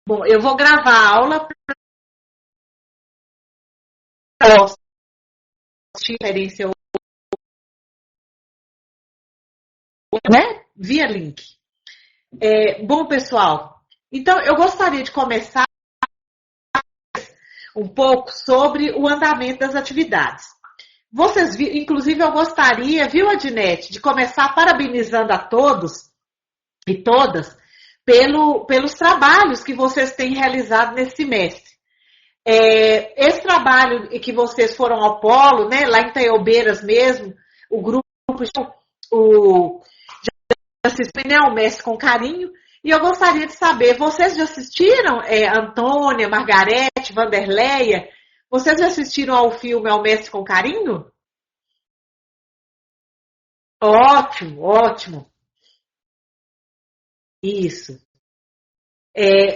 Bom, eu vou gravar a aula para conferência, né? Via link. Bom, pessoal, então eu gostaria de começar um pouco sobre o andamento das atividades. Vocês, inclusive, eu gostaria, viu, Adinete, de começar parabenizando a todos e todas pelos trabalhos que vocês têm realizado nesse semestre. Esse trabalho que vocês foram ao polo, né, lá em Taiobeiras mesmo, o grupo, o o Mestre com Carinho, e eu gostaria de saber, vocês já assistiram, Antônia, Margarete, Vanderleia, vocês já assistiram ao filme Ao Mestre com Carinho? Ótimo, ótimo. Isso.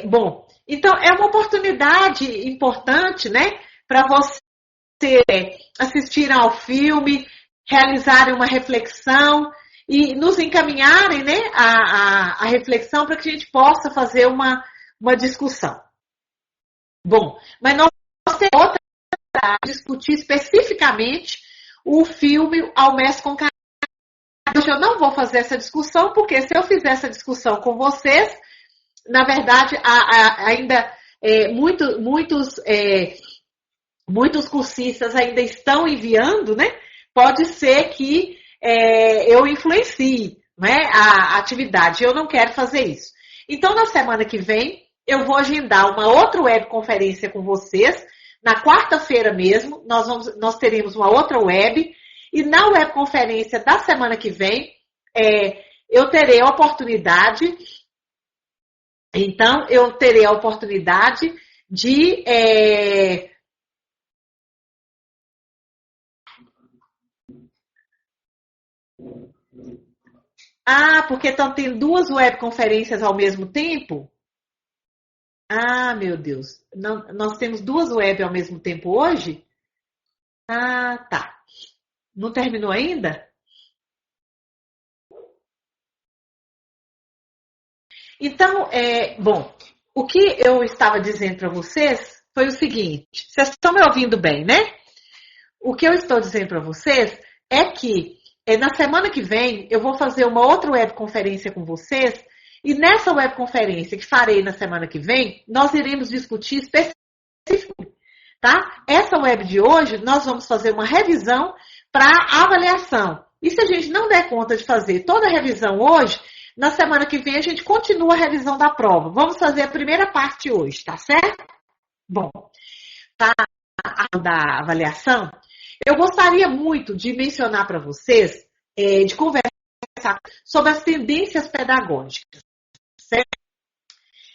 Bom, então é uma oportunidade importante, né, para você assistirem ao filme, realizarem uma reflexão e nos encaminharem, né, a reflexão para que a gente possa fazer uma discussão. Bom, mas nós temos outra para discutir especificamente o filme Ao Mestre com Carinho. Eu não vou fazer essa discussão, porque se eu fizer essa discussão com vocês, na verdade, ainda muitos cursistas ainda estão enviando, né? Pode ser que eu influencie, né, a atividade. Eu não quero fazer isso. Então, na semana que vem, eu vou agendar uma outra webconferência com vocês. Na quarta-feira mesmo, nós teremos uma outra web. E na webconferência da semana que vem, eu terei a oportunidade. Então, eu terei a oportunidade de porque estão tendo duas webconferências ao mesmo tempo? Ah, meu Deus. Não, nós temos duas web ao mesmo tempo hoje? Ah, tá. Não terminou ainda? Então, bom, o que eu estava dizendo para vocês foi o seguinte: vocês estão me ouvindo bem, né? O que eu estou dizendo para vocês é que na semana que vem eu vou fazer uma outra webconferência com vocês e nessa webconferência que farei na semana que vem, nós iremos discutir especificamente, tá? Essa web de hoje nós vamos fazer uma revisão para avaliação. E se a gente não der conta de fazer toda a revisão hoje, na semana que vem a gente continua a revisão da prova. Vamos fazer a primeira parte hoje, tá certo? Bom, tá da avaliação. Eu gostaria muito de mencionar para vocês, de conversar sobre as tendências pedagógicas, certo?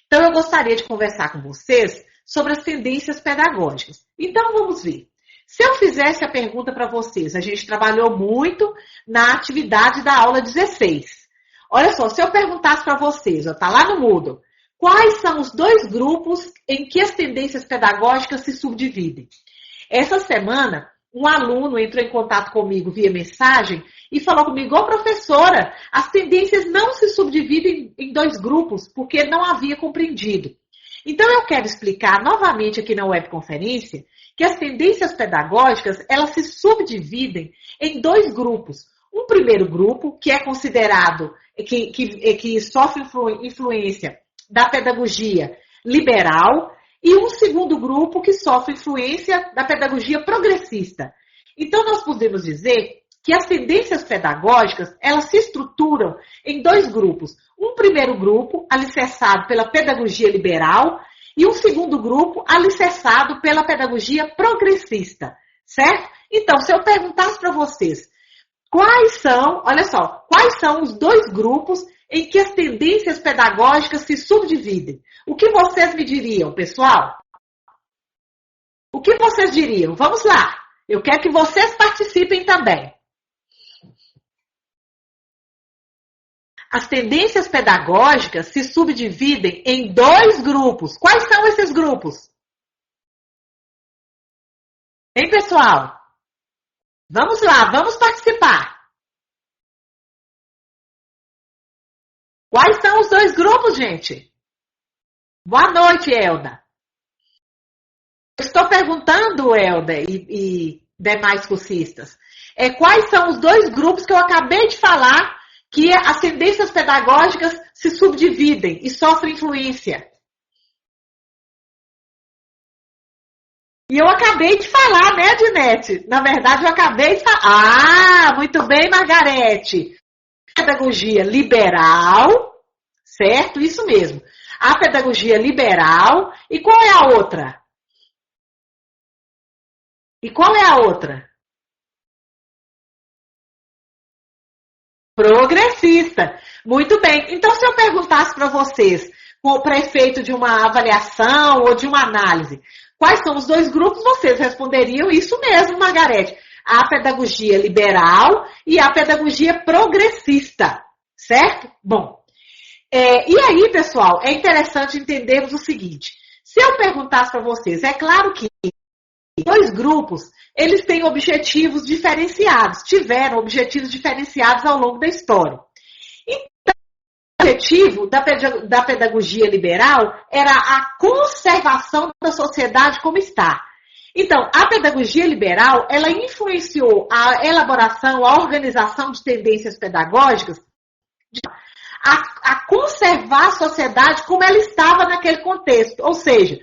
Então, eu gostaria de conversar com vocês sobre as tendências pedagógicas. Então, vamos ver. Se eu fizesse a pergunta para vocês, a gente trabalhou muito na atividade da aula 16. Olha só, se eu perguntasse para vocês, está lá no Moodle, quais são os dois grupos em que as tendências pedagógicas se subdividem? Essa semana, um aluno entrou em contato comigo via mensagem e falou comigo: ô professora, as tendências não se subdividem em dois grupos, porque não havia compreendido. Então, eu quero explicar novamente aqui na webconferência que as tendências pedagógicas, elas se subdividem em dois grupos. Um primeiro grupo, que é considerado, que sofre influência da pedagogia liberal, e um segundo grupo que sofre influência da pedagogia progressista. Então, nós podemos dizer que as tendências pedagógicas, elas se estruturam em dois grupos. Um primeiro grupo, alicerçado pela pedagogia liberal, e um segundo grupo, alicerçado pela pedagogia progressista, certo? Então, se eu perguntasse para vocês, quais são os dois grupos em que as tendências pedagógicas se subdividem? O que vocês me diriam, pessoal? O que vocês diriam? Vamos lá. Eu quero que vocês participem também. As tendências pedagógicas se subdividem em dois grupos. Quais são esses grupos? Hein, pessoal? Vamos lá, vamos participar. Quais são os dois grupos, gente? Boa noite, Elda. Estou perguntando, Elda e demais cursistas, quais são os dois grupos que eu acabei de falar que as tendências pedagógicas se subdividem e sofrem influência. E eu acabei de falar, né, Adinete? Na verdade, eu acabei de falar. Ah, muito bem, Margarete. Pedagogia liberal, certo? Isso mesmo. A pedagogia liberal. E qual é a outra? E qual é a outra? Progressista. Muito bem. Então, se eu perguntasse para vocês, para efeito de uma avaliação ou de uma análise, quais são os dois grupos, vocês responderiam isso mesmo, Margarete. A pedagogia liberal e a pedagogia progressista. Certo? Bom. E aí, pessoal, é interessante entendermos o seguinte. Se eu perguntasse para vocês, é claro que dois grupos, eles têm objetivos diferenciados, tiveram objetivos diferenciados ao longo da história. Então, o objetivo da pedagogia liberal era a conservação da sociedade como está. Então, a pedagogia liberal, ela influenciou a elaboração, a organização de tendências pedagógicas a conservar a sociedade como ela estava naquele contexto, ou seja,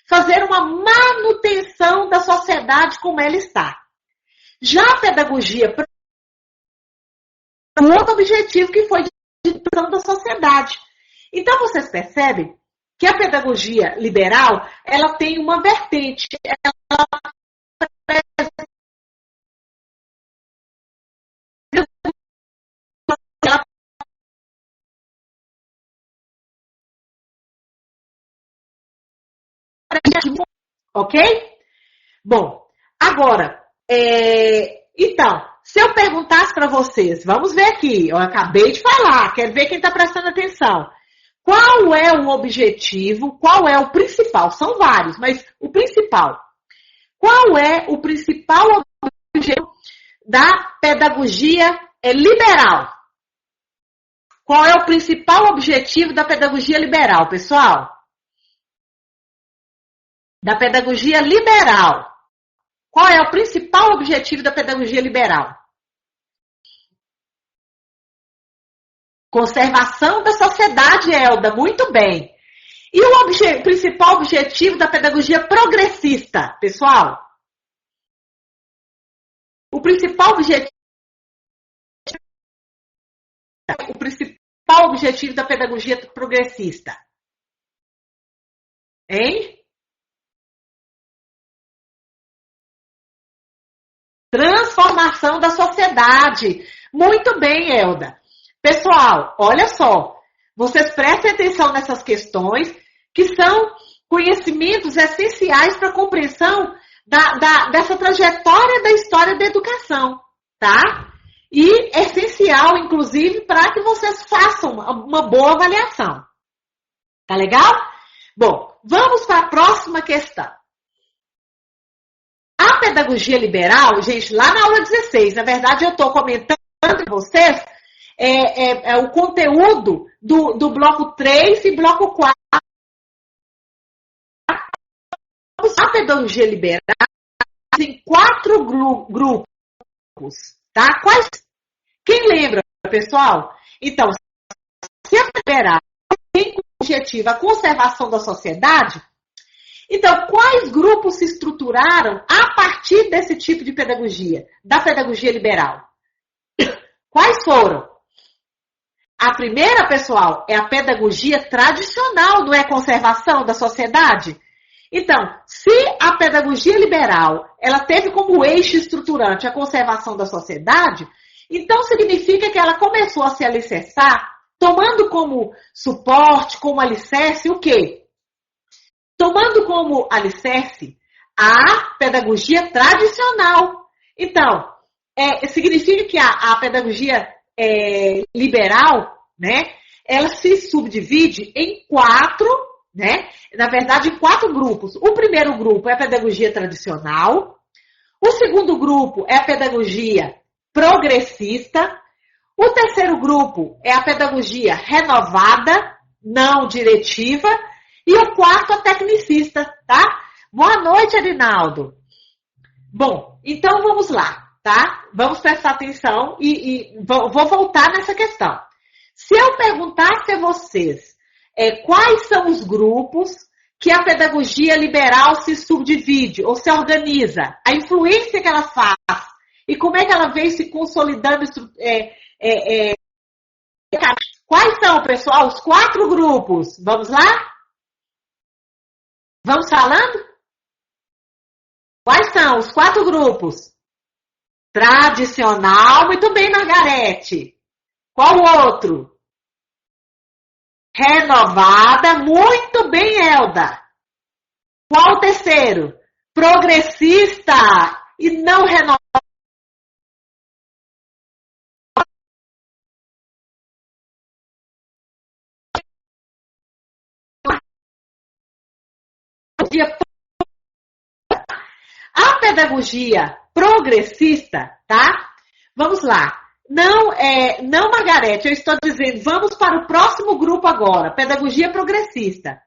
fazer uma manutenção da sociedade como ela está. Já a pedagogia, um outro objetivo que foi de manutenção da sociedade. Então, vocês percebem que a pedagogia liberal, ela tem uma vertente, ela ok? Bom, agora, então, se eu perguntasse para vocês, vamos ver aqui, eu acabei de falar, quero ver quem está prestando atenção. Qual é o objetivo, qual é o principal? São vários, mas o principal. Qual é o principal objetivo da pedagogia liberal? Qual é o principal objetivo da pedagogia liberal, pessoal? Da pedagogia liberal. Qual é o principal objetivo da pedagogia liberal? Conservação da sociedade, Elda. Muito bem. E o principal objetivo da pedagogia progressista, pessoal? O principal objetivo da pedagogia progressista? Hein? Transformação da sociedade. Muito bem, Elda. Pessoal, olha só. Vocês prestem atenção nessas questões, que são conhecimentos essenciais para a compreensão dessa trajetória da história da educação, tá? E essencial, inclusive, para que vocês façam uma boa avaliação. Tá legal? Bom, vamos para a próxima questão. A pedagogia liberal, gente, lá na aula 16, na verdade eu estou comentando para vocês o conteúdo do bloco 3 e bloco 4. A pedagogia liberal tem 4 grupos, tá? Quem lembra, pessoal? Então, se a liberal tem como objetivo a conservação da sociedade, então, quais grupos se estruturaram a partir desse tipo de pedagogia, da pedagogia liberal? Quais foram? A primeira, pessoal, é a pedagogia tradicional, não é conservação da sociedade? Então, se a pedagogia liberal, ela teve como eixo estruturante a conservação da sociedade, então significa que ela começou a se alicerçar, tomando como suporte, como alicerce, o quê? Tomando como alicerce a pedagogia tradicional. Então, significa que a pedagogia liberal, né, ela se subdivide em 4, né, na verdade, em 4 grupos. O primeiro grupo é a pedagogia tradicional, o segundo grupo é a pedagogia progressista, o terceiro grupo é a pedagogia renovada, não diretiva, E o quarto, a tecnicista, tá? Boa noite, Arinaldo. Bom, então vamos lá, tá? Vamos prestar atenção e vou voltar nessa questão. Se eu perguntasse a vocês quais são os grupos que a pedagogia liberal se subdivide ou se organiza, a influência que ela faz e como é que ela vem se consolidando. Quais são, pessoal, os 4 grupos? Vamos lá? Vamos falando? Quais são os 4 grupos? Tradicional, muito bem, Margarete. Qual outro? Renovada, muito bem, Elda. Qual o terceiro? Progressista e não renovada. A pedagogia progressista, tá? Vamos lá. Não, Margarete, eu estou dizendo, vamos para o próximo grupo agora, pedagogia progressista.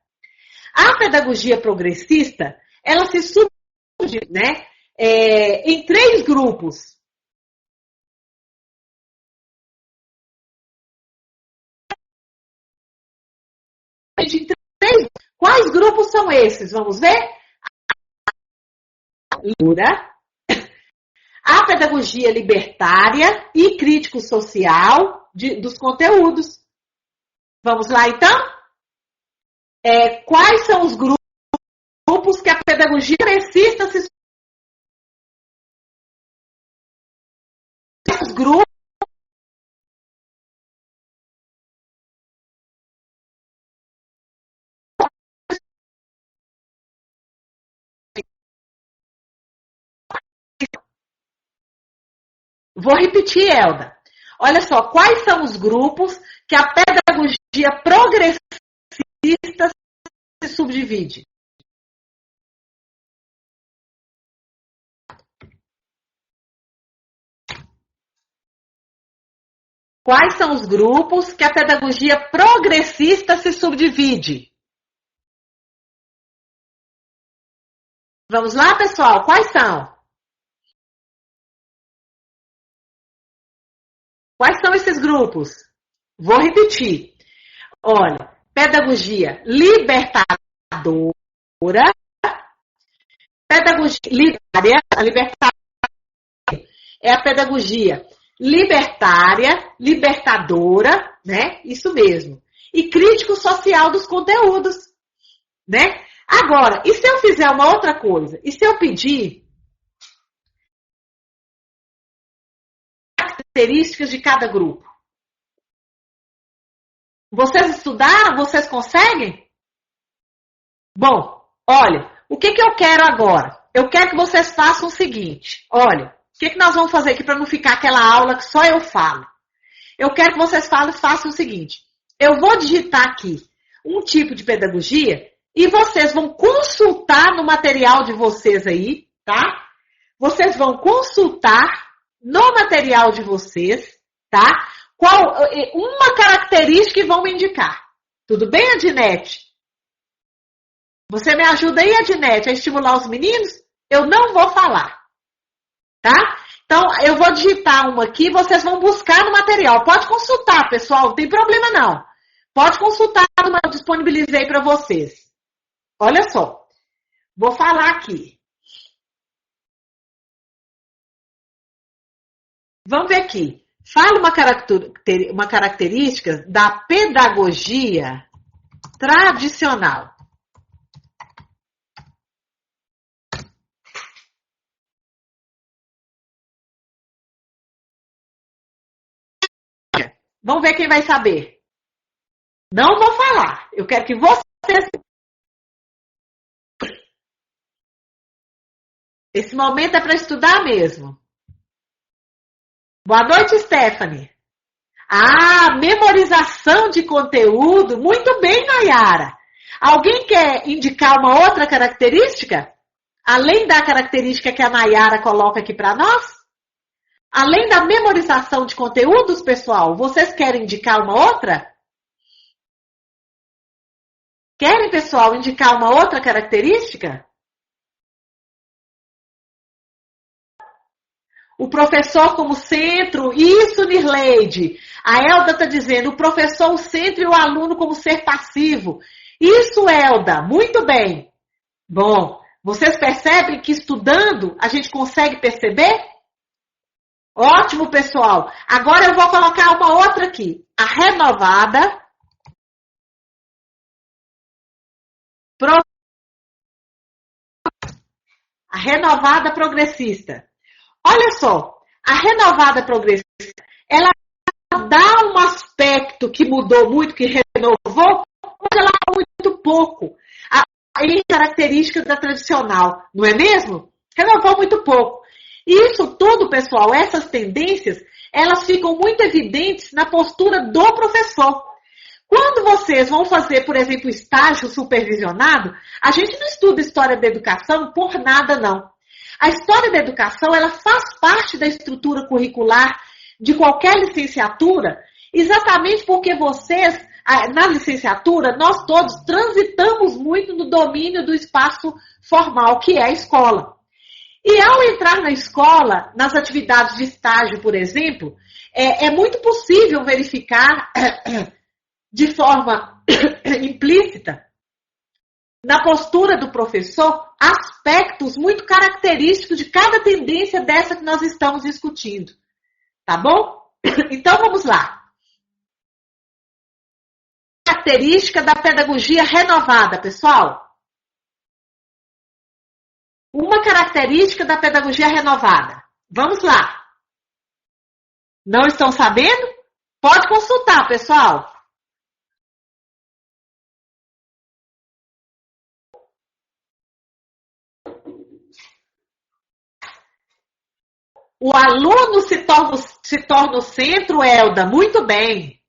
A pedagogia progressista, ela se subdivide, né, em 3 grupos. Quais grupos são esses? Vamos ver? A pedagogia libertária e crítico-social dos conteúdos. Vamos lá, então? Quais são os grupos que a pedagogia progressista se... Os grupos... Vou repetir, Elda. Olha só, quais são os grupos que a pedagogia progressista se subdivide? Quais são os grupos que a pedagogia progressista se subdivide? Vamos lá, pessoal? Quais são? Quais são esses grupos? Vou repetir. Olha, pedagogia libertadora, pedagogia libertária, a libertária é a pedagogia libertária, libertadora, né? Isso mesmo. E crítico social dos conteúdos, né? Agora, e se eu fizer uma outra coisa? E se eu pedir características de cada grupo? Vocês estudaram? Vocês conseguem? Bom, olha, o que eu quero agora? Eu quero que vocês façam o seguinte. Olha, o que nós vamos fazer aqui para não ficar aquela aula que só eu falo? Eu quero que vocês façam o seguinte. Eu vou digitar aqui um tipo de pedagogia e vocês vão consultar no material de vocês aí, tá? Vocês vão consultar no material de vocês, tá? Uma característica e vão me indicar. Tudo bem, Adinete? Você me ajuda aí, Adinete, a estimular os meninos? Eu não vou falar, tá? Então, eu vou digitar uma aqui, vocês vão buscar no material. Pode consultar, pessoal, não tem problema não. Pode consultar, eu disponibilizei para vocês. Olha só, vou falar aqui. Vamos ver aqui. Fala uma característica da pedagogia tradicional. Vamos ver quem vai saber. Não vou falar. Eu quero que vocês... Esse momento é para estudar mesmo. Boa noite, Stephanie. Memorização de conteúdo. Muito bem, Nayara. Alguém quer indicar uma outra característica? Além da característica que a Nayara coloca aqui para nós? Além da memorização de conteúdos, pessoal, vocês querem indicar uma outra? Querem, pessoal, indicar uma outra característica? O professor como centro, isso, Nirleide. A Elda está dizendo, o professor o centro e o aluno como ser passivo. Isso, Elda, muito bem. Bom, vocês percebem que estudando a gente consegue perceber? Ótimo, pessoal. Agora eu vou colocar uma outra aqui. A renovada progressista. Olha só, a renovada progressista, ela dá um aspecto que mudou muito, que renovou, mas ela dá muito pouco. A característica da tradicional, não é mesmo? Renovou muito pouco. E isso tudo, pessoal, essas tendências, elas ficam muito evidentes na postura do professor. Quando vocês vão fazer, por exemplo, estágio supervisionado, a gente não estuda história da educação por nada, não. A história da educação, ela faz parte da estrutura curricular de qualquer licenciatura, exatamente porque vocês, na licenciatura, nós todos transitamos muito no domínio do espaço formal, que é a escola. E ao entrar na escola, nas atividades de estágio, por exemplo, é muito possível verificar de forma implícita, na postura do professor, aspectos muito característicos de cada tendência dessa que nós estamos discutindo. Tá bom? Então vamos lá. Característica da pedagogia renovada, pessoal. Uma característica da pedagogia renovada. Vamos lá. Não estão sabendo? Pode consultar, pessoal. O aluno se torna o centro, Elda. Muito bem.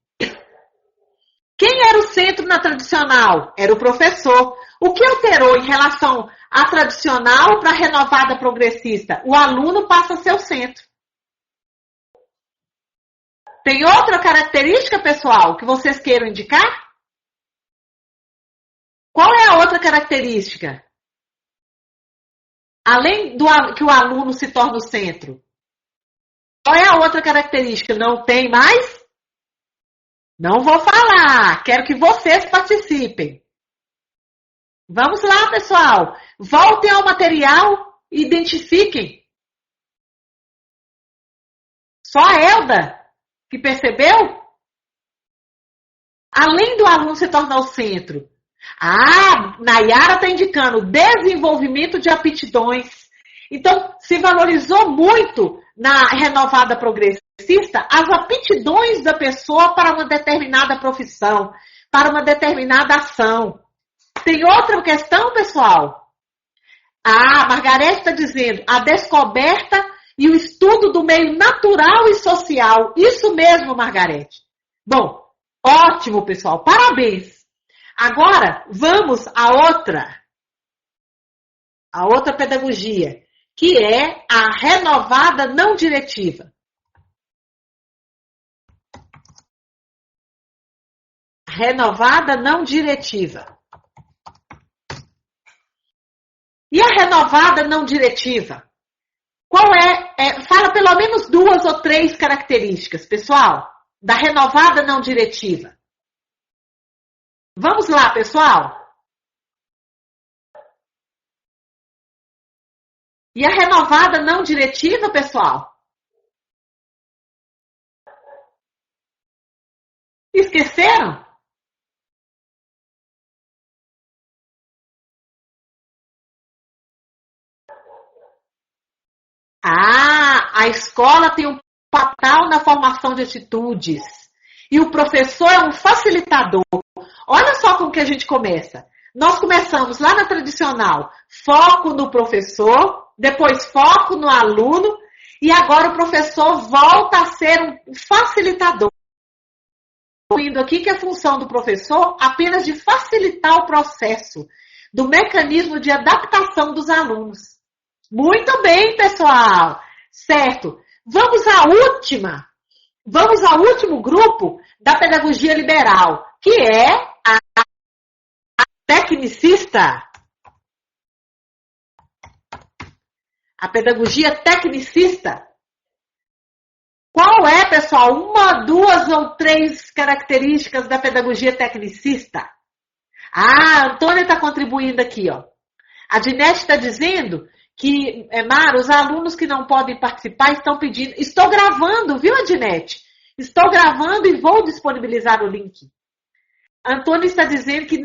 Quem era o centro na tradicional? Era o professor. O que alterou em relação à tradicional para a renovada progressista? O aluno passa a ser o centro. Tem outra característica, pessoal, que vocês queiram indicar? Qual é a outra característica? Além do que o aluno se torna o centro. Qual é a outra característica? Não tem mais? Não vou falar. Quero que vocês participem. Vamos lá, pessoal. Voltem ao material e identifiquem. Só a Elda que percebeu? Além do aluno se tornar o centro. Nayara está indicando desenvolvimento de aptidões. Então, se valorizou muito na renovada progressista as aptidões da pessoa para uma determinada profissão, para uma determinada ação. Tem outra questão, pessoal? Margarete está dizendo a descoberta e o estudo do meio natural e social. Isso mesmo, Margarete. Bom, ótimo, pessoal. Parabéns. Agora, vamos à outra pedagogia, que é a renovada não diretiva. Renovada não diretiva. E a renovada não diretiva? Qual fala pelo menos 2 ou 3 características, pessoal, da renovada não diretiva. Vamos lá, pessoal. E a renovada não diretiva, pessoal? Esqueceram? A escola tem um papel na formação de atitudes. E o professor é um facilitador. Olha só como que a gente começa. Nós começamos lá na tradicional, foco no professor, depois foco no aluno, e agora o professor volta a ser um facilitador. Incluindo aqui que a função do professor apenas de facilitar o processo do mecanismo de adaptação dos alunos. Muito bem, pessoal. Certo. Vamos ao último grupo da pedagogia liberal, que é a tecnicista. A pedagogia tecnicista. Qual é, pessoal, uma, duas ou três características da pedagogia tecnicista? Ah, a Antônia está contribuindo aqui, ó. A Dinete está dizendo que, Mara, os alunos que não podem participar estão pedindo. Estou gravando, viu, Adinete? Estou gravando e vou disponibilizar o link. A Antônia está dizendo que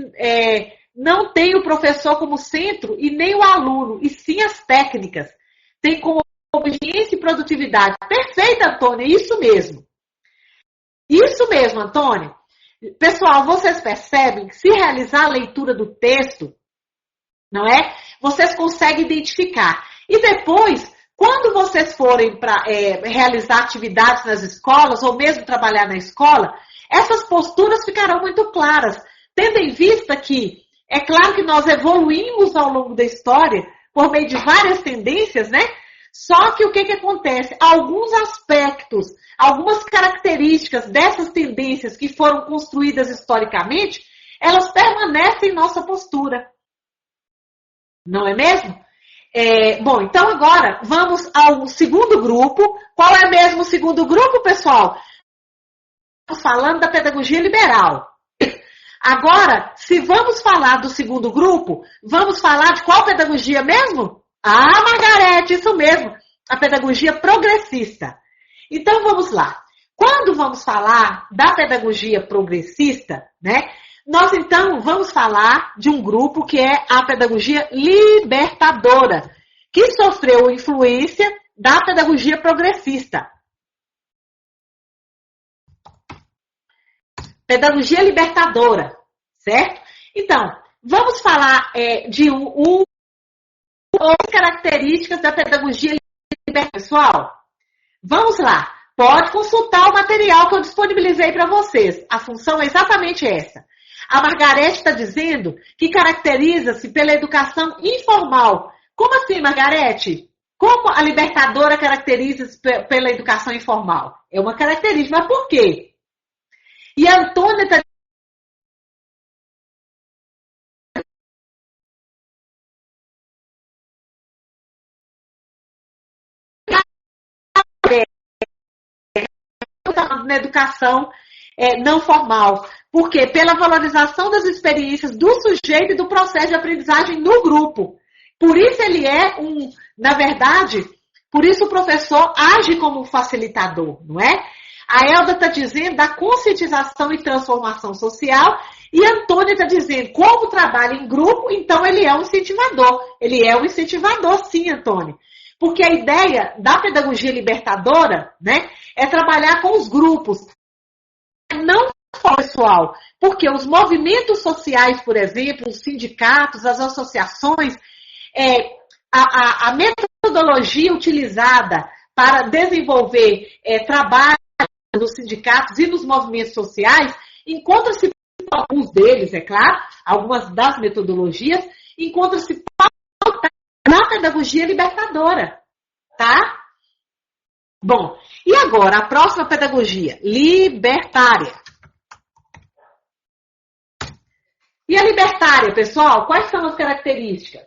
não tem o professor como centro e nem o aluno, e sim as técnicas. Tem como obediência e produtividade. Perfeito, Antônia, isso mesmo. Isso mesmo, Antônia. Pessoal, vocês percebem que se realizar a leitura do texto, não é? Vocês conseguem identificar. E depois, quando vocês forem para realizar atividades nas escolas, ou mesmo trabalhar na escola, essas posturas ficarão muito claras. Tendo em vista que, é claro que nós evoluímos ao longo da história, por meio de várias tendências, né? Só que o que acontece? Alguns aspectos, algumas características dessas tendências que foram construídas historicamente, elas permanecem em nossa postura. Não é mesmo? Bom, então agora vamos ao segundo grupo. Qual é mesmo o segundo grupo, pessoal? Estamos falando da pedagogia liberal. Agora, se vamos falar do segundo grupo, vamos falar de qual pedagogia mesmo? Ah, Margarete, isso mesmo. A pedagogia progressista. Então vamos lá. Quando vamos falar da pedagogia progressista, né? Nós, então, vamos falar de um grupo que é a pedagogia libertadora, que sofreu influência da pedagogia progressista. Pedagogia libertadora, certo? Então, vamos falar de outras características da pedagogia libertadora. Pessoal, vamos lá. Pode consultar o material que eu disponibilizei para vocês. A função é exatamente essa. A Margarete está dizendo que caracteriza-se pela educação informal. Como assim, Margarete? Como a libertadora caracteriza-se pela educação informal? É uma característica, mas por quê? E a Antônia está na educação não formal. Por quê? Pela valorização das experiências do sujeito e do processo de aprendizagem no grupo. Por isso ele na verdade, por isso o professor age como um facilitador, não é? A Elda está dizendo da conscientização e transformação social e a Antônia está dizendo como trabalha em grupo, então ele é um incentivador. Ele é um incentivador, sim, Antônia. Porque a ideia da pedagogia libertadora, né, é trabalhar com os grupos, não só pessoal, porque os movimentos sociais, por exemplo, os sindicatos, as associações, a metodologia utilizada para desenvolver trabalho nos sindicatos e nos movimentos sociais, encontra-se, alguns deles, é claro, algumas das metodologias, encontra-se na pedagogia libertadora, tá? Bom, e agora a próxima pedagogia, libertária. E a libertária, pessoal, quais são as características?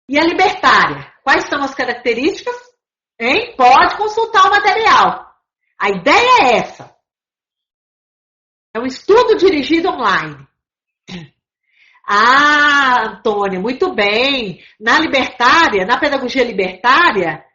E a libertária, quais são as características? Hein? Pode consultar o material. A ideia é essa. É um estudo dirigido online. Ah, Antônia, muito bem. Na libertária, na pedagogia libertária,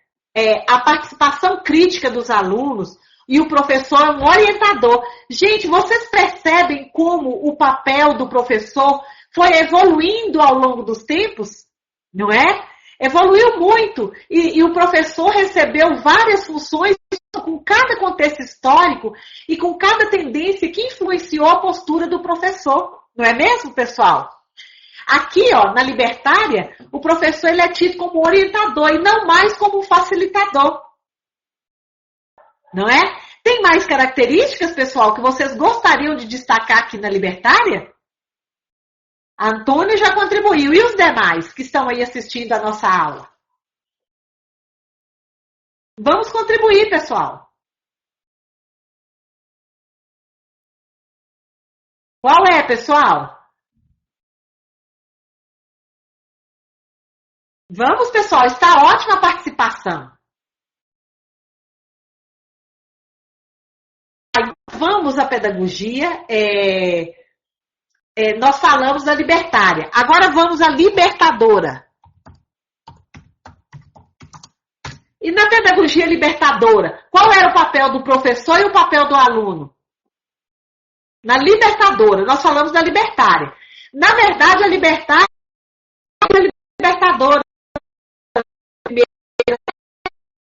a participação crítica dos alunos e o professor é um orientador. Gente, vocês percebem como o papel do professor foi evoluindo ao longo dos tempos? Não é? Evoluiu muito e o professor recebeu várias funções com cada contexto histórico e com cada tendência que influenciou a postura do professor. Não é mesmo, pessoal? Aqui, ó, na libertária, o professor ele é tido como orientador e não mais como facilitador. Não é? Tem mais características, pessoal, que vocês gostariam de destacar aqui na libertária? A Antônia já contribuiu. E os demais que estão aí assistindo a nossa aula? Vamos contribuir, pessoal. Qual é, pessoal? Vamos, pessoal, está ótima a participação. Vamos à pedagogia. Nós falamos da libertária. Agora vamos à libertadora. E na pedagogia libertadora, qual era o papel do professor e o papel do aluno? Na libertadora, nós falamos da libertária. Na verdade, a libertária é a libertadora.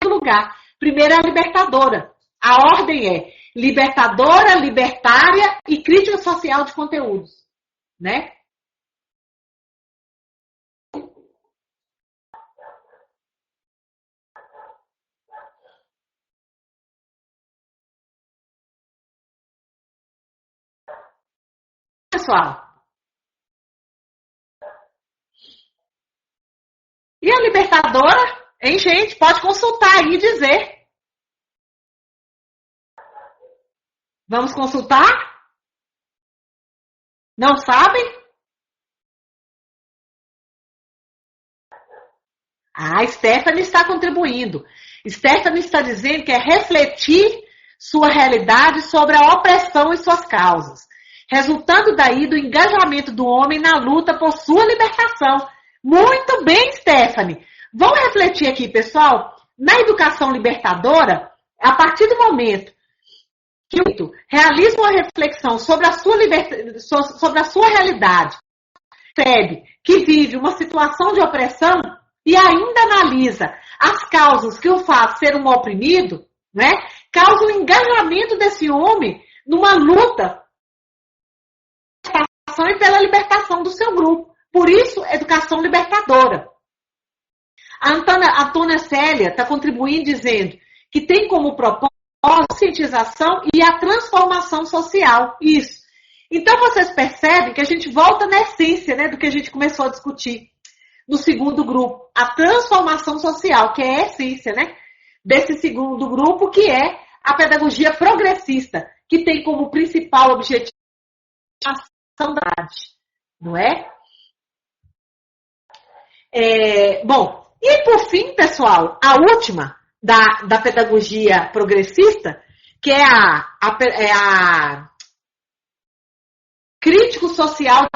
Lugar. Primeiro é a libertadora. A ordem é libertadora, libertária e crítica social de conteúdos, né? Pessoal. E a libertadora, hein, gente? Pode consultar aí e dizer. Vamos consultar? Não sabem? A Stephanie está contribuindo. Stephanie está dizendo que é refletir sua realidade sobre a opressão e suas causas, resultando daí do engajamento do homem na luta por sua libertação. Muito bem, Stephanie. Vamos refletir aqui, pessoal. Na educação libertadora, a partir do momento que realiza uma reflexão sobre a sua realidade, percebe que vive uma situação de opressão e ainda analisa as causas que o faz ser um oprimido, né? Causa o engajamento desse homem numa luta e pela libertação do seu grupo. Por isso, educação libertadora. A Antônia Célia está contribuindo dizendo que tem como propósito a conscientização e a transformação social. Isso. Então, vocês percebem que a gente volta na essência, né, do que a gente começou a discutir no segundo grupo. A transformação social, que é a essência, né, desse segundo grupo, que é a pedagogia progressista, que tem como principal objetivo a saudade, não é? Bom, e por fim, pessoal, a última da pedagogia progressista, que é a crítico social.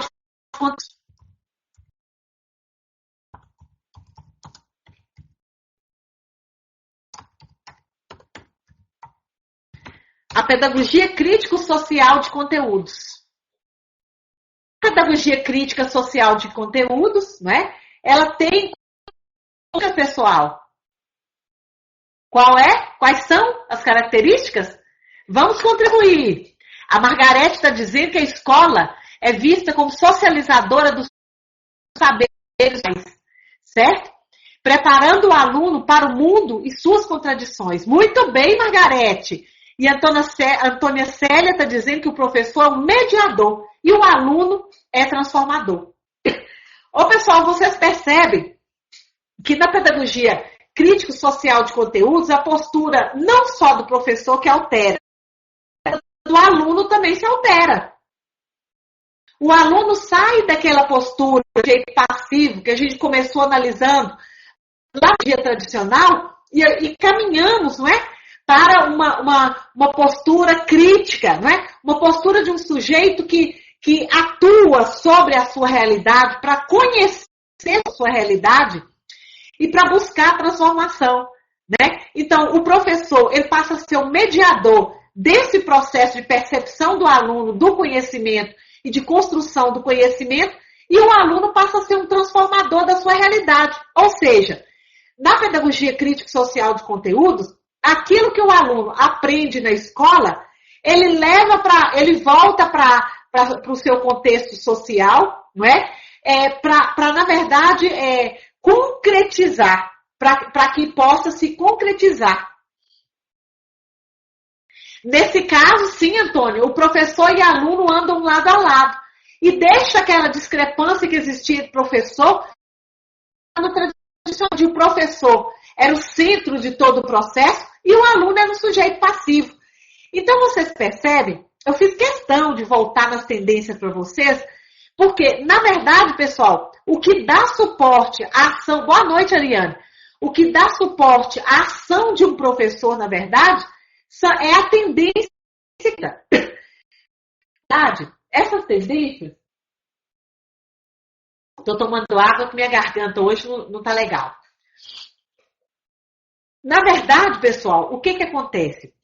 A pedagogia crítico-social de conteúdos. A pedagogia crítica social de conteúdos, né? Ela tem pessoal. Quais são as características? Vamos contribuir. A Margarete está dizendo que a escola é vista como socializadora dos saberes, certo? Preparando o aluno para o mundo e suas contradições. Muito bem, Margarete. E a Antônia Célia está dizendo que o professor é um mediador e o aluno é transformador. Ô, pessoal, vocês percebem que na pedagogia crítico-social de conteúdos, a postura não só do professor que altera, do aluno também se altera. O aluno sai daquela postura de jeito passivo que a gente começou analisando lá no dia tradicional e caminhamos, não é? Para uma postura crítica, não é? Uma postura de um sujeito que atua sobre a sua realidade, para conhecer a sua realidade e para buscar a transformação, né? Então, o professor, ele passa a ser o mediador desse processo de percepção do aluno, do conhecimento e de construção do conhecimento, e o aluno passa a ser um transformador da sua realidade. Ou seja, na pedagogia crítico-social de conteúdos, aquilo que o aluno aprende na escola, ele volta para o seu contexto social, não é? Para, na verdade, concretizar, para que possa se concretizar. Nesse caso, sim, Antônio, o professor e aluno andam lado a lado e deixa aquela discrepância que existia entre professor na tradição de o professor era o centro de todo o processo e o aluno era um sujeito passivo. Então, vocês percebem eu fiz questão de voltar nas tendências para vocês, porque, na verdade, pessoal, o que dá suporte à ação... Boa noite, Ariane. O que dá suporte à ação de um professor, na verdade, é a tendência. Essas tendências... Estou tomando água que minha garganta hoje não está legal. Na verdade, pessoal, o que acontece?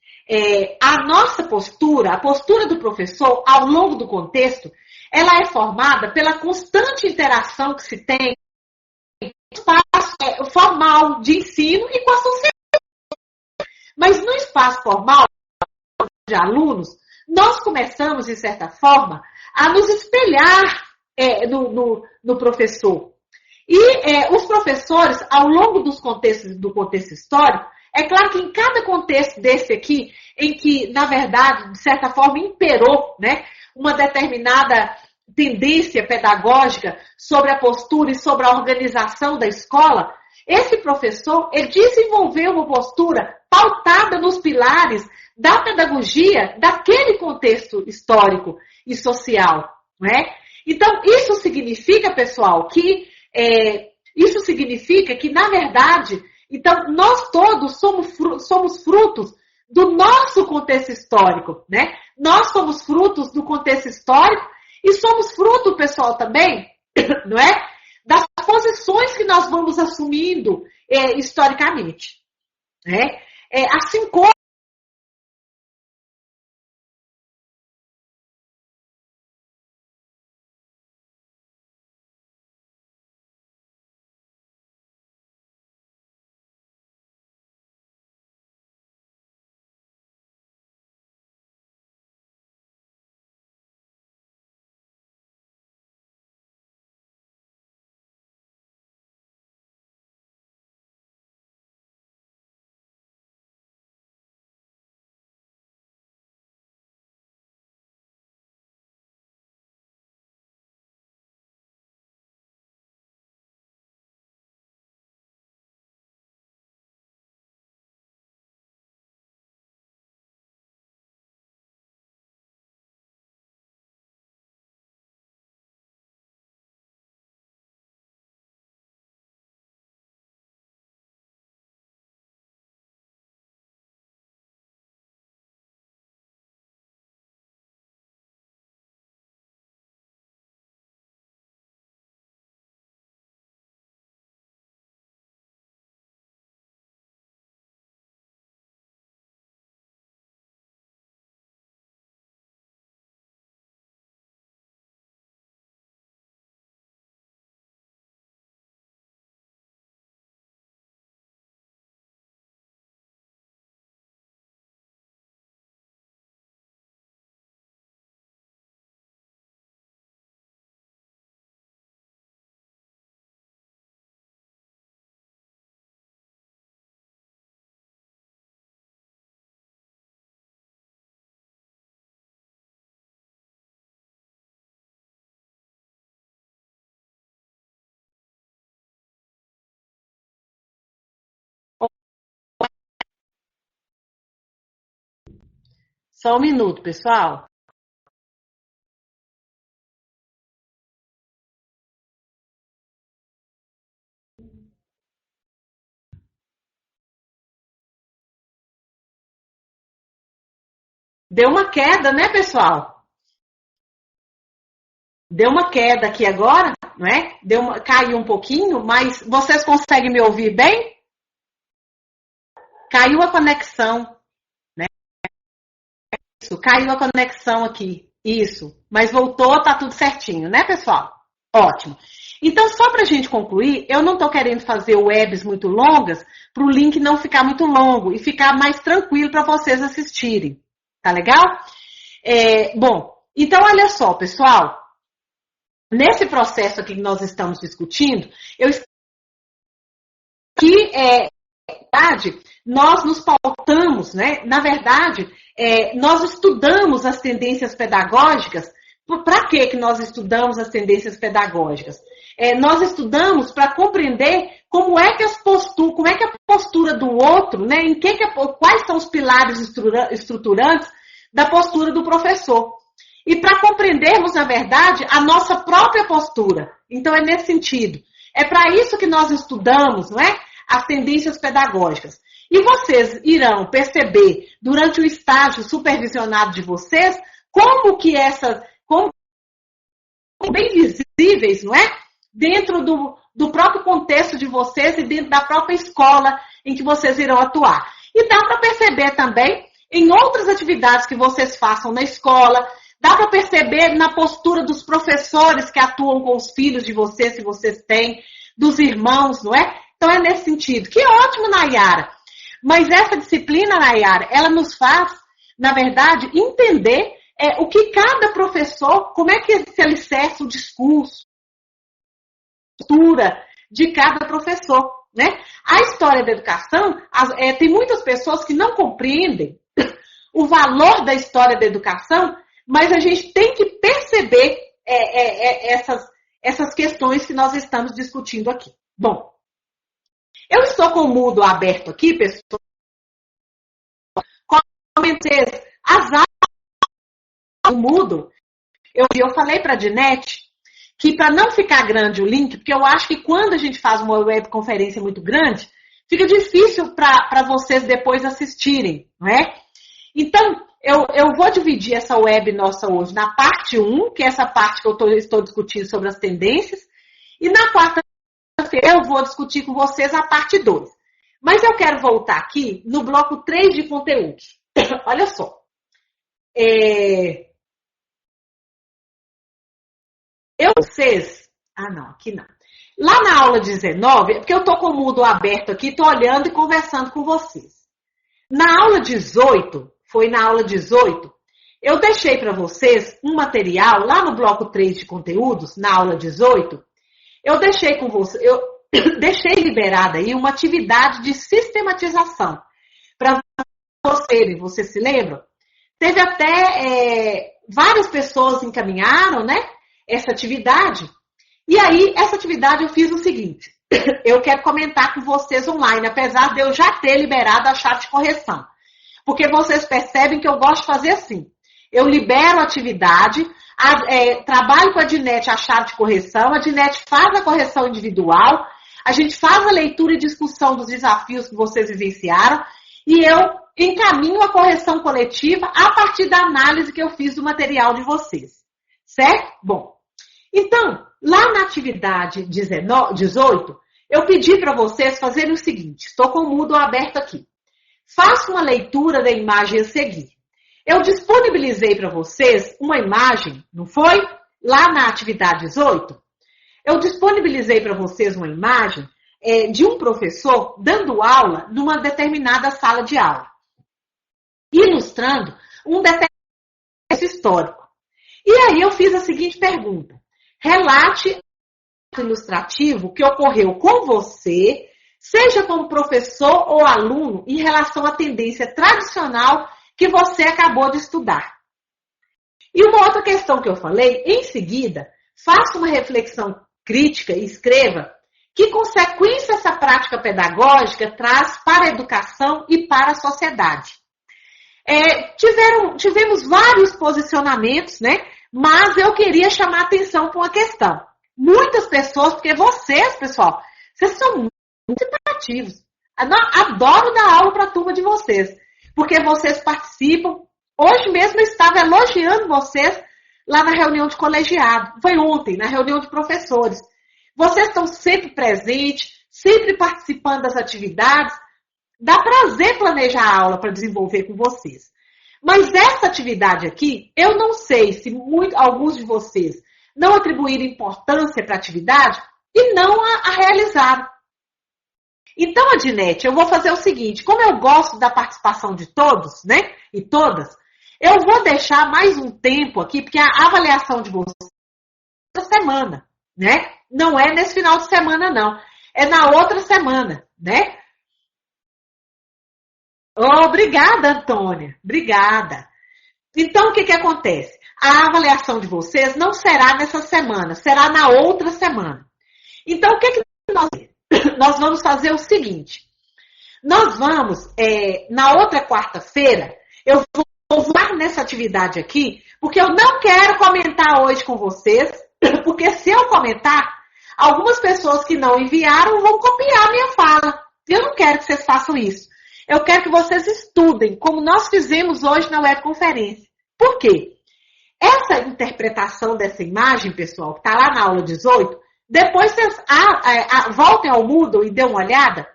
A nossa postura, a postura do professor, ao longo do contexto, ela é formada pela constante interação que se tem no espaço formal de ensino e com a sociedade. Mas no espaço formal de alunos, nós começamos, de certa forma, a nos espelhar no professor. E os professores, ao longo do contexto histórico, é claro que em cada contexto desse aqui, em que, na verdade, de certa forma, imperou, né, uma determinada tendência pedagógica sobre a postura e sobre a organização da escola, esse professor, ele desenvolveu uma postura pautada nos pilares da pedagogia daquele contexto histórico e social, né? Então, isso significa, pessoal, que na verdade, então, nós todos somos frutos do nosso contexto histórico, né? Nós somos frutos do contexto histórico e somos fruto, pessoal, também, não é? Das posições que nós vamos assumindo historicamente, né? Assim como só um minuto, pessoal. Deu uma queda, né, pessoal? Deu uma queda aqui agora, não é? Caiu um pouquinho, mas vocês conseguem me ouvir bem? Caiu a conexão, né? Isso, caiu a conexão aqui. Isso. Mas voltou, tá tudo certinho, né, pessoal? Ótimo. Então, só para a gente concluir, eu não estou querendo fazer webs muito longas para o link não ficar muito longo e ficar mais tranquilo para vocês assistirem. Tá legal? Bom, então olha só, pessoal. Nesse processo aqui que nós estamos discutindo, nós nos pautamos, né? Na verdade, nós estudamos as tendências pedagógicas. Para que nós estudamos as tendências pedagógicas? Nós estudamos para compreender como é que a postura do outro, né? Quais são os pilares estruturantes da postura do professor. E para compreendermos, na verdade, a nossa própria postura. Então, é nesse sentido. É para isso que nós estudamos, não é? As tendências pedagógicas. E vocês irão perceber, durante o estágio supervisionado de vocês, como que como bem visíveis, não é? Dentro do próprio contexto de vocês e dentro da própria escola em que vocês irão atuar. E dá para perceber também em outras atividades que vocês façam na escola, dá para perceber na postura dos professores que atuam com os filhos de vocês, se vocês têm, dos irmãos, não é? Então é nesse sentido. Que ótimo, Nayara! Mas essa disciplina, Nayara, ela nos faz, na verdade, entender o que cada professor, como é que se alicerça o discurso, a postura de cada professor, né? A história da educação, tem muitas pessoas que não compreendem o valor da história da educação, mas a gente tem que perceber essas questões que nós estamos discutindo aqui. Bom, eu estou com o Moodle aberto aqui, pessoal. Comentei as aulas do Moodle. Eu falei para a Dinete que para não ficar grande o link, porque eu acho que quando a gente faz uma webconferência muito grande, fica difícil para vocês depois assistirem, não é? Então, eu vou dividir essa web nossa hoje na parte 1, que é essa parte que eu estou discutindo sobre as tendências, e na quarta-feira eu vou discutir com vocês a parte 2. Mas eu quero voltar aqui no bloco 3 de conteúdos. Olha só. Não, aqui não. Lá na aula 19, porque eu estou com o Moodle aberto aqui, estou olhando e conversando com vocês. Na aula 18, eu deixei para vocês um material, lá no bloco 3 de conteúdos, na aula 18, eu deixei liberada aí uma atividade de sistematização. Para vocês se lembram? Teve até várias pessoas encaminharam, né, essa atividade. E aí, essa atividade eu fiz o seguinte, eu quero comentar com vocês online, apesar de eu já ter liberado a chave de correção. Porque vocês percebem que eu gosto de fazer assim. Eu libero a atividade, trabalho com a Dinete a chave de correção, a Dinete faz a correção individual, a gente faz a leitura e discussão dos desafios que vocês vivenciaram, e eu encaminho a correção coletiva a partir da análise que eu fiz do material de vocês. Certo? Bom, então, lá na atividade 18, eu pedi para vocês fazerem o seguinte, estou com o Moodle aberto aqui. Faça uma leitura da imagem a seguir. Eu disponibilizei para vocês uma imagem, não foi? Lá na atividade 18, eu disponibilizei para vocês uma imagem de um professor dando aula numa determinada sala de aula, ilustrando um determinado histórico. E aí eu fiz a seguinte pergunta. Relate o ilustrativo que ocorreu com você, seja como professor ou aluno, em relação à tendência tradicional que você acabou de estudar. E uma outra questão que eu falei, em seguida, faça uma reflexão crítica e escreva que consequência essa prática pedagógica traz para a educação e para a sociedade. Tivemos vários posicionamentos, né? Mas eu queria chamar a atenção para uma questão. Muitas pessoas, porque vocês, pessoal, vocês são muito participativos. Adoro dar aula para a turma de vocês, porque vocês participam. Hoje mesmo eu estava elogiando vocês lá na reunião de colegiado. Foi ontem, na reunião de professores. Vocês estão sempre presentes, sempre participando das atividades. Dá prazer planejar a aula para desenvolver com vocês. Mas essa atividade aqui, eu não sei se alguns de vocês não atribuíram importância para a atividade e não a realizaram. Então, Adinete, eu vou fazer o seguinte, como eu gosto da participação de todos, né, e todas, eu vou deixar mais um tempo aqui, porque a avaliação de vocês é essa semana, né? Não é nesse final de semana, não. É na outra semana, né? Obrigada, Antônia. Obrigada. Então, o que acontece? A avaliação de vocês não será nessa semana, será na outra semana. Então, o que nós vamos fazer o seguinte. Nós vamos, na outra quarta-feira, eu vou focar nessa atividade aqui, porque eu não quero comentar hoje com vocês, porque se eu comentar, algumas pessoas que não enviaram vão copiar a minha fala. Eu não quero que vocês façam isso. Eu quero que vocês estudem, como nós fizemos hoje na webconferência. Por quê? Essa interpretação dessa imagem, pessoal, que está lá na aula 18, depois vocês voltem ao Moodle e dêem uma olhada,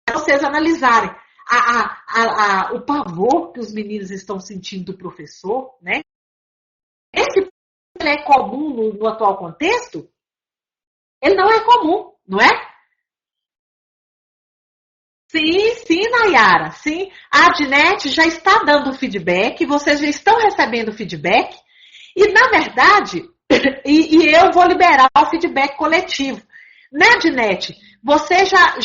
para vocês analisarem o pavor que os meninos estão sentindo do professor, né? Esse é comum no atual contexto? Ele não é comum, não é? Sim, Nayara, sim. A Adnet já está dando feedback, vocês já estão recebendo feedback, e na verdade, eu vou liberar o feedback coletivo. Né, Adnet? Você já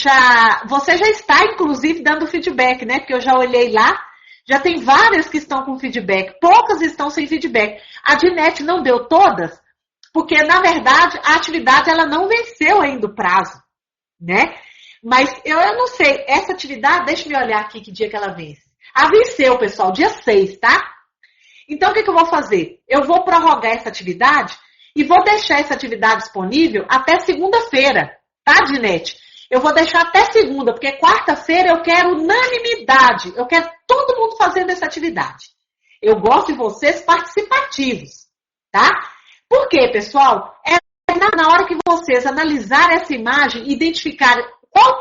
está, inclusive, dando feedback, né? Porque eu já olhei lá, já tem várias que estão com feedback, poucas estão sem feedback. A Adnet não deu todas, porque, na verdade, a atividade ela não venceu ainda o prazo, né? Mas eu não sei, essa atividade, deixa eu olhar aqui que dia que ela vence. Ah, venceu, pessoal, dia 6, tá? Então, o que eu vou fazer? Eu vou prorrogar essa atividade e vou deixar essa atividade disponível até segunda-feira, tá, Dinete? Eu vou deixar até segunda, porque quarta-feira eu quero unanimidade. Eu quero todo mundo fazendo essa atividade. Eu gosto de vocês participativos, tá? Por quê, pessoal? É na hora que vocês analisarem essa imagem, identificarem qual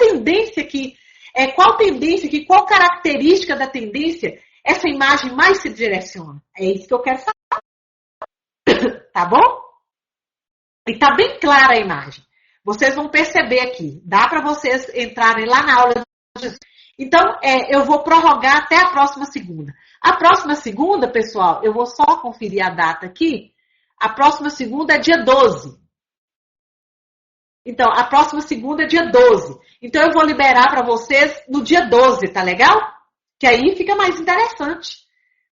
característica da tendência essa imagem mais se direciona. É isso que eu quero saber. Tá bom? E tá bem clara a imagem. Vocês vão perceber aqui. Dá para vocês entrarem lá na aula. Então, eu vou prorrogar até a próxima segunda. A próxima segunda, pessoal, eu vou só conferir a data aqui. A próxima segunda é dia 12. Então, a próxima segunda é dia 12. Então, eu vou liberar para vocês no dia 12, tá legal? Que aí fica mais interessante,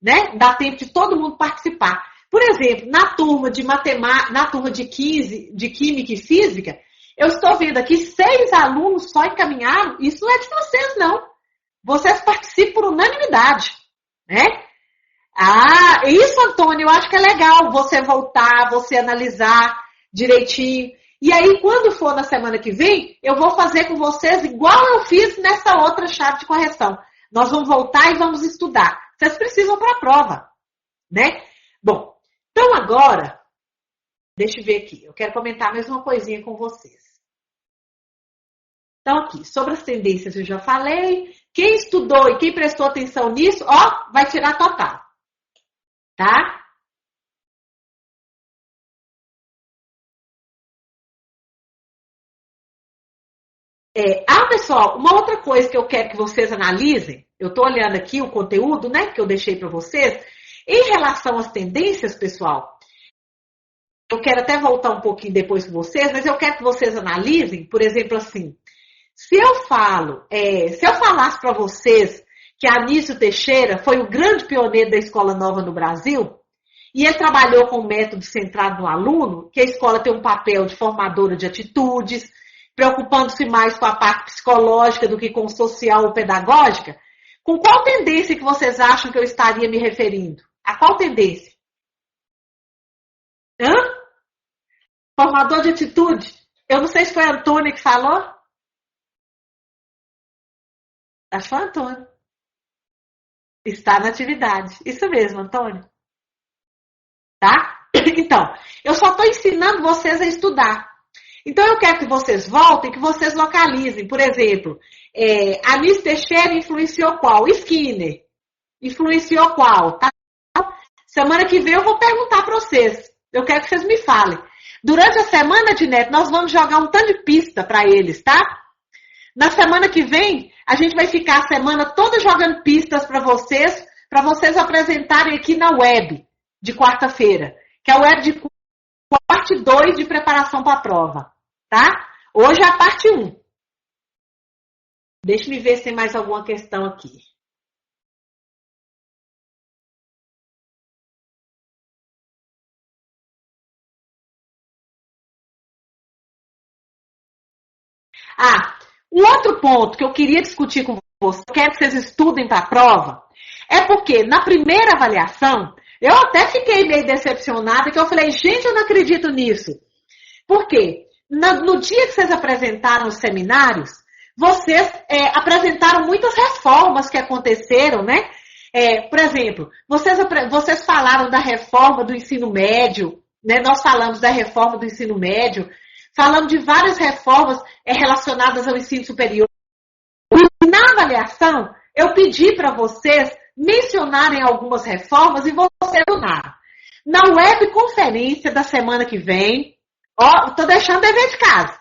né? Dá tempo de todo mundo participar. Por exemplo, na turma de matemática, na turma de 15, de Química e Física, eu estou vendo aqui 6 alunos só encaminharam. Isso não é de vocês, não. Vocês participam por unanimidade, né? Ah, isso, Antônio, eu acho que é legal você voltar, você analisar direitinho. E aí, quando for na semana que vem, eu vou fazer com vocês igual eu fiz nessa outra chave de correção. Nós vamos voltar e vamos estudar. Vocês precisam para a prova, né? Bom, então agora, deixa eu ver aqui. Eu quero comentar mais uma coisinha com vocês. Então aqui, sobre as tendências eu já falei. Quem estudou e quem prestou atenção nisso, ó, vai tirar total. Tá? Pessoal, uma outra coisa que eu quero que vocês analisem, eu estou olhando aqui o conteúdo, né, que eu deixei para vocês, em relação às tendências, pessoal, eu quero até voltar um pouquinho depois com vocês, mas eu quero que vocês analisem, por exemplo, assim, se eu falasse para vocês que Anísio Teixeira foi o grande pioneiro da Escola Nova no Brasil, e ele trabalhou com o método centrado no aluno, que a escola tem um papel de formadora de atitudes, preocupando-se mais com a parte psicológica do que com social ou pedagógica, com qual tendência que vocês acham que eu estaria me referindo? A qual tendência? Hã? Formador de atitude? Eu não sei se foi a Antônia que falou. Acho que foi a Antônia. Está na atividade. Isso mesmo, Antônio. Tá? Então, eu só estou ensinando vocês a estudar. Então, eu quero que vocês voltem, que vocês localizem. Por exemplo, Anísio Teixeira influenciou qual? Skinner. Influenciou qual? Tá? Semana que vem eu vou perguntar para vocês. Eu quero que vocês me falem. Durante a semana de neto, nós vamos jogar um tanto de pista para eles, tá? Na semana que vem, a gente vai ficar a semana toda jogando pistas para vocês apresentarem aqui na web de quarta-feira, que é a web de parte 2 de preparação para a prova, tá? Hoje é a parte 1. Deixa eu ver se tem mais alguma questão aqui. Um outro ponto que eu queria discutir com eu quero que vocês estudem para a prova, é porque na primeira avaliação, eu até fiquei meio decepcionada, que eu falei, gente, eu não acredito nisso. Por quê? No dia que vocês apresentaram os seminários, vocês apresentaram muitas reformas que aconteceram, né? Por exemplo, vocês falaram da reforma do ensino médio, né? Nós falamos da reforma do ensino médio, falamos de várias reformas relacionadas ao ensino superior. E na avaliação, eu pedi para vocês mencionarem algumas reformas e vocês mencionaram. Na webconferência da semana que vem, estou deixando dever de casa.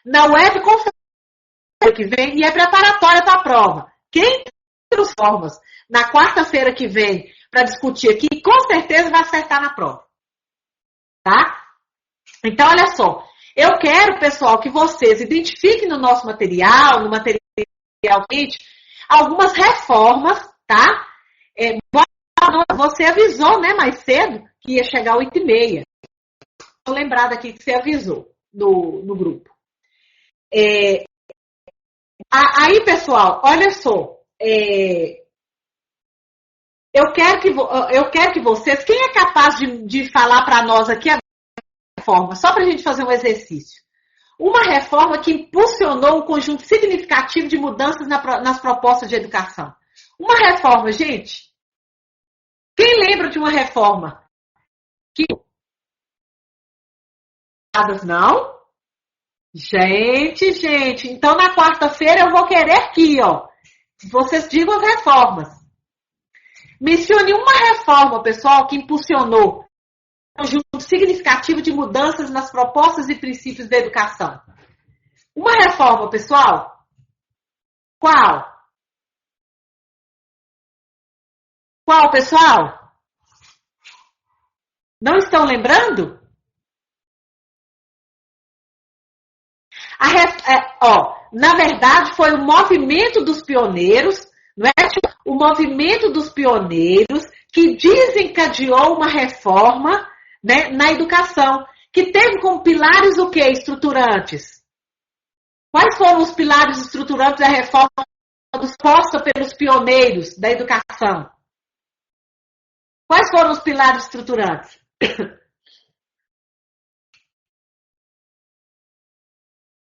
Na webconferência que vem, e é preparatória para a prova. Quem tem as formas na quarta-feira que vem para discutir aqui, com certeza vai acertar na prova. Tá? Então, olha só. Eu quero, pessoal, que vocês identifiquem no nosso material, no material algumas reformas, tá? Você avisou, né, mais cedo, que ia chegar 8h30. Estou lembrada aqui que você avisou no grupo. Aí, pessoal, olha só. Eu quero que vocês... Quem é capaz de falar para nós aqui a reforma? Só para a gente fazer um exercício. Uma reforma que impulsionou um conjunto significativo de mudanças nas propostas de educação. Uma reforma, gente. Quem lembra de uma reforma? Não? Gente. Então, na quarta-feira, eu vou querer aqui, ó. Vocês digam as reformas. Mencione uma reforma, pessoal, que impulsionou um conjunto significativo de mudanças nas propostas e princípios da educação. Uma reforma, pessoal? Qual? Qual, pessoal? Não estão lembrando? Na verdade, foi o movimento dos pioneiros, não é? O movimento dos pioneiros que desencadeou uma reforma, né, na educação, que teve como pilares o quê? Estruturantes. Quais foram os pilares estruturantes da reforma disposta pelos pioneiros da educação? Quais foram os pilares estruturantes?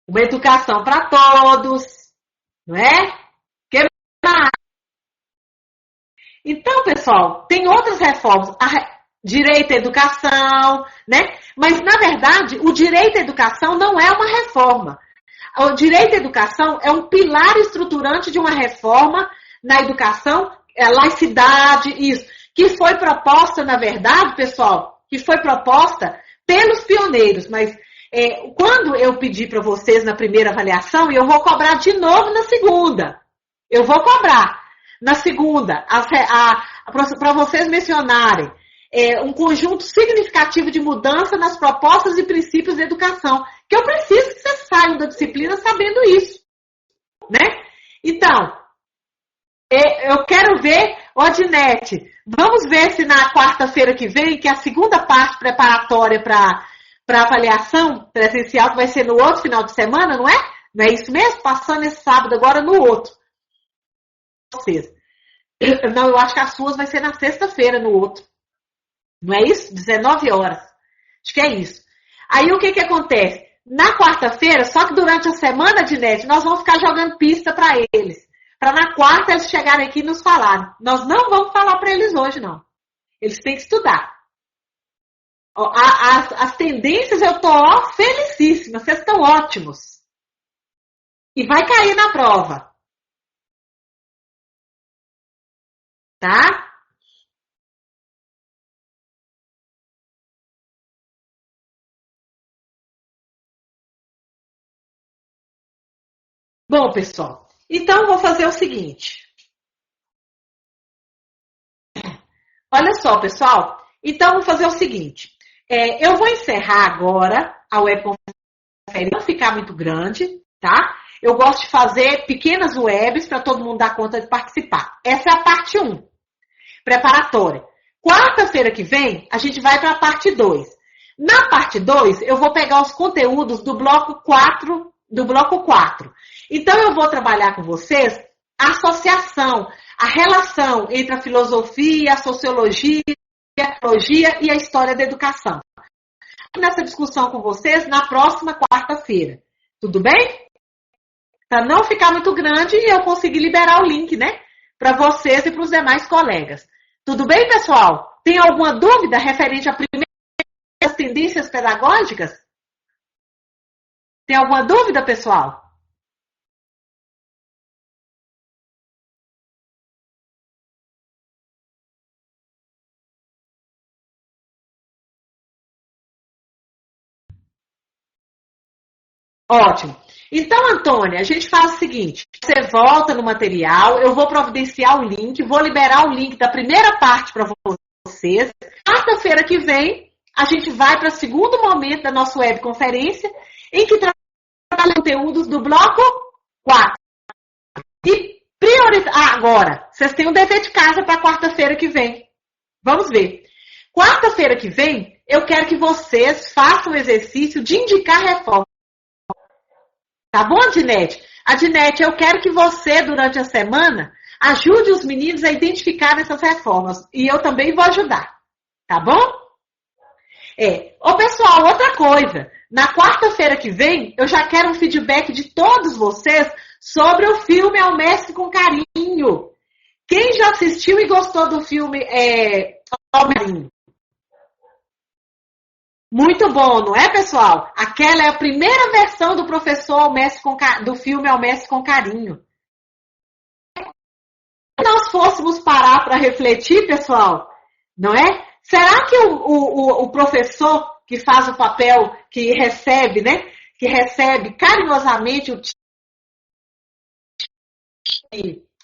Uma educação para todos, não é? Então, pessoal, tem outras reformas. Direito à educação, né? Mas, na verdade, o direito à educação não é uma reforma. O direito à educação é um pilar estruturante de uma reforma na educação, laicidade, isso, que foi proposta, na verdade, pessoal, que foi proposta pelos pioneiros, mas quando eu pedi para vocês na primeira avaliação, eu vou cobrar de novo na segunda. Eu vou cobrar na segunda, para vocês mencionarem um conjunto significativo de mudança nas propostas e princípios da educação. Que eu preciso que vocês saiam da disciplina sabendo isso. Né? Então, eu quero ver, Odinete, vamos ver se na quarta-feira que vem, que é a segunda parte preparatória para avaliação presencial, que vai ser no outro final de semana, não é? Não é isso mesmo? Passando esse sábado agora no outro. Vocês. Não, eu acho que as suas vai ser na sexta-feira no outro. Não é isso? 19 horas. Acho que é isso. Aí o que acontece? Na quarta-feira, só que durante a semana de net, nós vamos ficar jogando pista para eles. Para na quarta eles chegarem aqui e nos falarem. Nós não vamos falar para eles hoje, não. Eles têm que estudar. As tendências eu tô felicíssima. Vocês estão ótimos. E vai cair na prova. Tá? Bom, pessoal, então vou fazer o seguinte. Olha só, pessoal. Então, vou fazer o seguinte. Eu vou encerrar agora a webconferência, não ficar muito grande, tá? Eu gosto de fazer pequenas webs para todo mundo dar conta de participar. Essa é a parte 1, preparatória. Quarta-feira que vem, a gente vai para a parte 2. Na parte 2, eu vou pegar os conteúdos do bloco 4. Então, eu vou trabalhar com vocês a associação, a relação entre a filosofia, a sociologia, a teologia e a história da educação. Nessa discussão com vocês na próxima quarta-feira. Tudo bem? Para não ficar muito grande e eu conseguir liberar o link, né? Para vocês e para os demais colegas. Tudo bem, pessoal? Tem alguma dúvida referente a primeiras tendências pedagógicas? Tem alguma dúvida, pessoal? Ótimo. Então, Antônia, a gente faz o seguinte, você volta no material, eu vou providenciar o link, vou liberar o link da primeira parte para vocês. Quarta-feira que vem, a gente vai para o segundo momento da nossa webconferência, em que trabalha conteúdos do bloco 4. E agora, vocês têm um dever de casa para quarta-feira que vem. Vamos ver. Quarta-feira que vem, eu quero que vocês façam o exercício de indicar reforma. Tá bom, Adinete? Adinete, eu quero que você, durante a semana, ajude os meninos a identificar essas reformas. E eu também vou ajudar. Tá bom? Ô, pessoal, outra coisa. Na quarta-feira que vem, eu já quero um feedback de todos vocês sobre o filme Ao Mestre com Carinho. Quem já assistiu e gostou do filme Ao Carinho? Muito bom, não é, pessoal? Aquela é a primeira versão do professor do filme Ao Mestre com Carinho. Se nós fôssemos parar para refletir, pessoal, não é? Será que o professor que faz o papel, que recebe, né? Que recebe carinhosamente o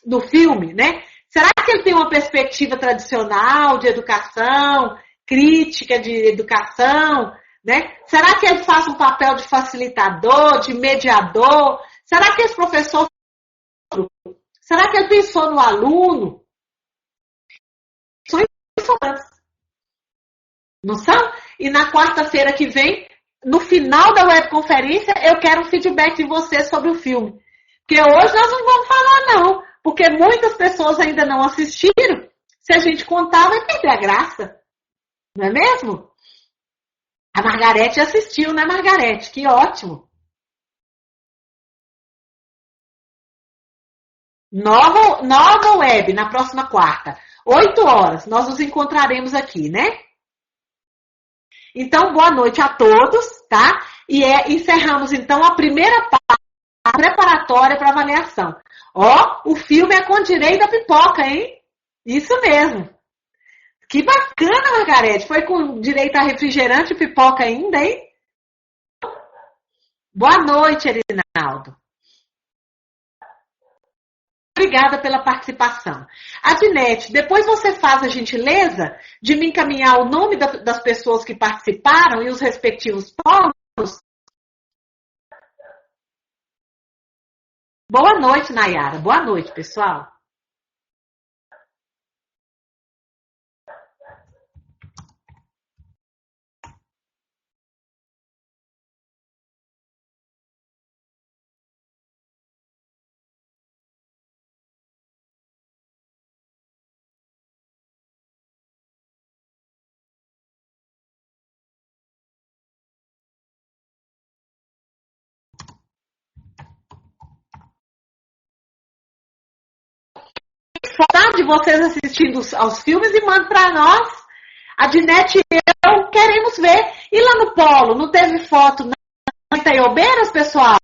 do filme, né? Será que ele tem uma perspectiva tradicional de educação, crítica de educação, né? Será que ele faz um papel de facilitador, de mediador? Será que esse professor... Será que ele pensou no aluno? São importantes. Não são? E na quarta-feira que vem, no final da webconferência, eu quero um feedback de vocês sobre o filme. Porque hoje nós não vamos falar, não. Porque muitas pessoas ainda não assistiram. Se a gente contar, vai perder a graça. Não é mesmo? A Margarete assistiu, né, Margarete? Que ótimo. Nova web, na próxima quarta. 8 horas, nós nos encontraremos aqui, né? Então, boa noite a todos, tá? E encerramos, então, a primeira parte preparatória para avaliação. Ó, o filme é com direito à pipoca, hein? Isso mesmo. Que bacana, Margarete. Foi com direito a refrigerante e pipoca ainda, hein? Boa noite, Erinaldo. Obrigada pela participação. Adinete, depois você faz a gentileza de me encaminhar o nome das pessoas que participaram e os respectivos polos. Boa noite, Nayara. Boa noite, pessoal. Saudade de vocês assistindo aos filmes e manda para nós. A Dinete e eu queremos ver. E lá no Polo, não teve foto na Itaiobeiras, pessoal?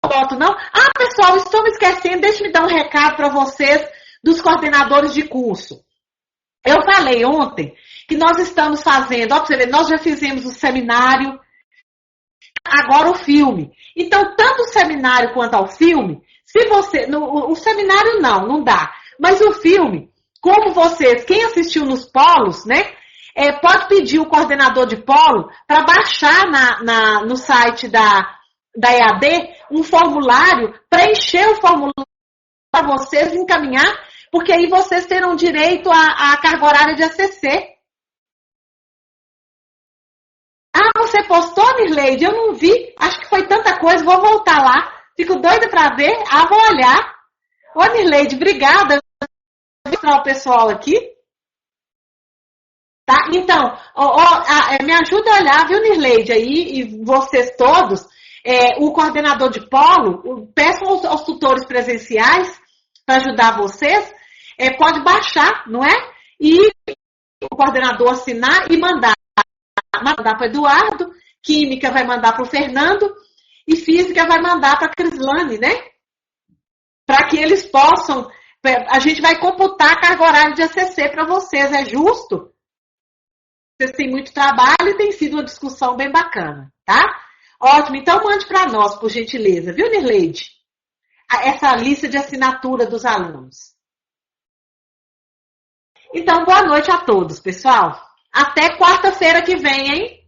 Foto não? Ah, pessoal, estou me esquecendo. Deixa eu dar um recado para vocês dos coordenadores de curso. Eu falei ontem que nós estamos fazendo, ó, pra você ver, nós já fizemos o seminário, agora o filme. Então, tanto o seminário quanto ao filme, se você... o seminário não dá. Mas o filme, como vocês, quem assistiu nos polos, né? Pode pedir o coordenador de polo para baixar no site da EAD um formulário, preencher o formulário para vocês encaminhar, porque aí vocês terão direito à carga horária de ACC. Ah, você postou, Mirleide? Eu não vi. Acho que foi tanta coisa, vou voltar lá. Fico doida para ver. Ah, vou olhar. Ô, Nirleide, obrigada. Vou mostrar o pessoal aqui. Tá? Então, me ajuda a olhar, viu, Nirleide, aí, e vocês todos, o coordenador de polo, peçam aos tutores presenciais para ajudar vocês, pode baixar, não é? E o coordenador assinar e mandar para o Eduardo, Química vai mandar para o Fernando e Física vai mandar para a Crislane, né? Para que eles possam, a gente vai computar a carga horária de ACC para vocês, é justo? Vocês têm muito trabalho e tem sido uma discussão bem bacana, tá? Ótimo, então mande para nós, por gentileza, viu, Nirleide? Essa lista de assinatura dos alunos. Então, boa noite a todos, pessoal. Até quarta-feira que vem, hein?